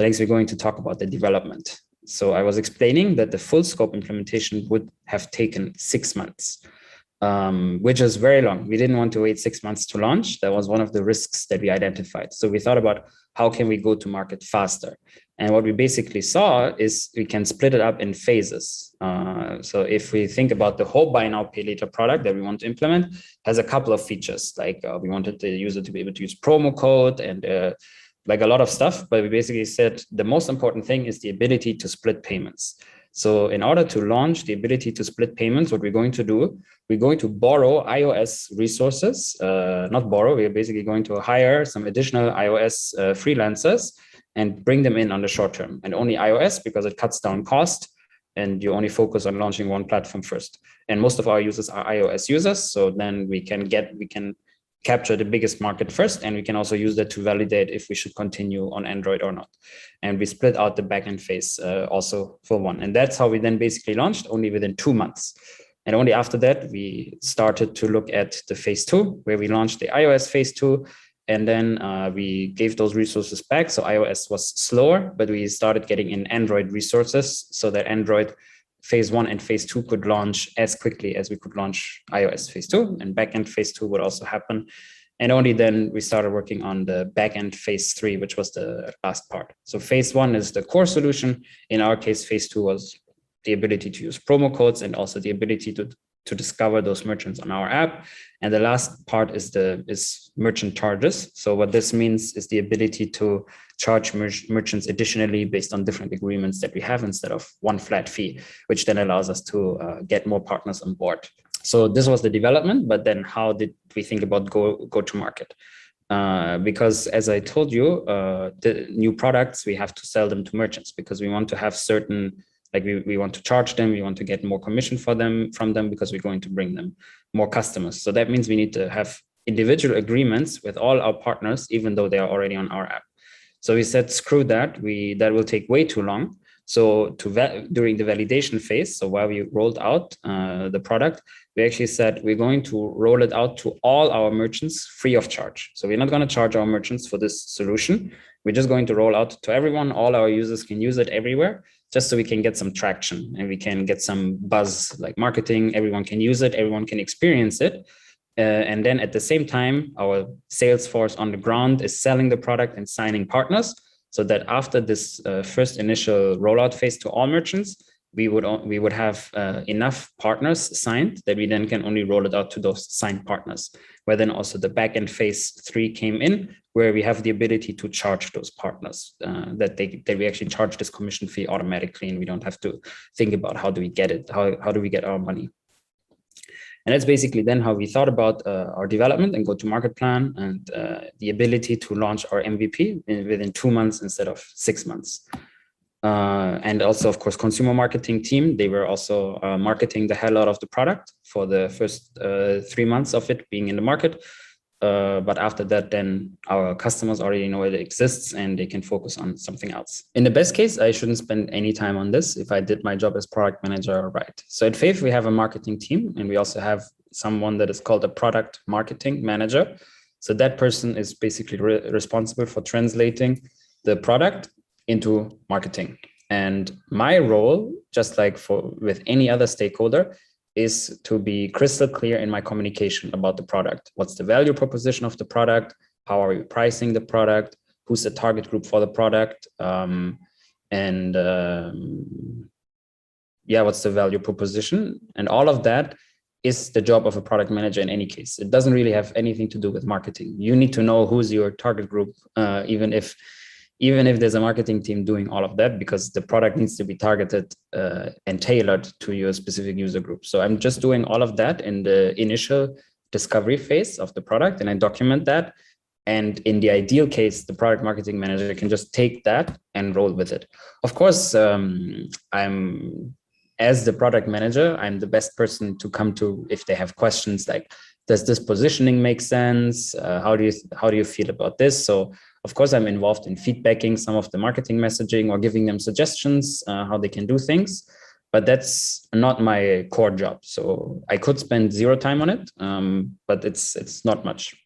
So next we're going to talk about the development. So I was explaining that the full scope implementation would have taken 6 months, which is very long. We didn't want to wait 6 months to launch. That was one of the risks that we identified. So we thought about how can we go to market faster? And what we basically saw is we can split it up in phases. So if we think about the whole buy now, pay later product that we want to implement, has a couple of features. Like we wanted the user to be able to use promo code and like a lot of stuff, but we basically said the most important thing is the ability to split payments. So in order to launch the ability to split payments, what we're going to do, we're going to borrow iOS resources, not borrow, we're basically going to hire some additional iOS freelancers and bring them in on the short term, and only iOS because it cuts down cost and you only focus on launching one platform first. And most of our users are iOS users. So then we can capture the biggest market first, and we can also use that to validate if we should continue on Android or not. And we split out the backend phase also for one. And that's how we then basically launched, only within 2 months. And only after that, we started to look at the phase 2, where we launched the iOS phase 2. And then we gave those resources back. So iOS was slower, but we started getting in Android resources so that Android phase 1 and phase 2 could launch as quickly as we could launch iOS phase 2, and backend phase 2 would also happen. And only then we started working on the backend phase 3, which was the last part. So phase 1 is the core solution. In our case, phase 2 was the ability to use promo codes and also the ability to discover those merchants on our app. And the last part is merchant charges. So what this means is the ability to charge merchants additionally based on different agreements that we have instead of one flat fee, which then allows us to get more partners on board. So this was the development, but then how did we think about go to market? Because as I told you, the new products, we have to sell them to merchants because we want to have certain, like we want to charge them, we want to get more commission from them because we're going to bring them more customers. So that means we need to have individual agreements with all our partners, even though they are already on our app. So we said, screw that, that will take way too long. So during the validation phase, so while we rolled out the product, we actually said we're going to roll it out to all our merchants free of charge. So we're not going to charge our merchants for this solution. We're just going to roll out to everyone. All our users can use it everywhere, just so we can get some traction and we can get some buzz, like marketing. Everyone can use it, everyone can experience it. And then at the same time, our sales force on the ground is selling the product and signing partners, so that after this first initial rollout phase to all merchants, we would have enough partners signed that we then can only roll it out to those signed partners, where then also the backend phase 3 came in, where we have the ability to charge those partners, that we actually charge this commission fee automatically, and we don't have to think about how do we get it, how do we get our money. And that's basically then how we thought about our development and go-to-market plan, and the ability to launch our MVP within 2 months instead of 6 months. And also, of course, consumer marketing team, they were also marketing the hell out of the product for the first 3 months of it being in the market. But after that, then our customers already know it exists and they can focus on something else. In the best case, I shouldn't spend any time on this if I did my job as product manager right. So at Faith, we have a marketing team, and we also have someone that is called a product marketing manager. So that person is basically responsible for translating the product into marketing. And my role, just like with any other stakeholder, is to be crystal clear in my communication about the product. What's the value proposition of the product? How are we pricing the product? Who's the target group for the product? What's the value proposition? And all of that is the job of a product manager in any case. It doesn't really have anything to do with marketing. You need to know who's your target group, even if there's a marketing team doing all of that, because the product needs to be targeted and tailored to your specific user group. So I'm just doing all of that in the initial discovery phase of the product, and I document that. And in the ideal case, the product marketing manager can just take that and roll with it. Of course, as the product manager, I'm the best person to come to if they have questions like, does this positioning make sense? How do you feel about this? So of course, I'm involved in feedbacking some of the marketing messaging or giving them suggestions how they can do things, but that's not my core job. So I could spend zero time on it, but it's not much.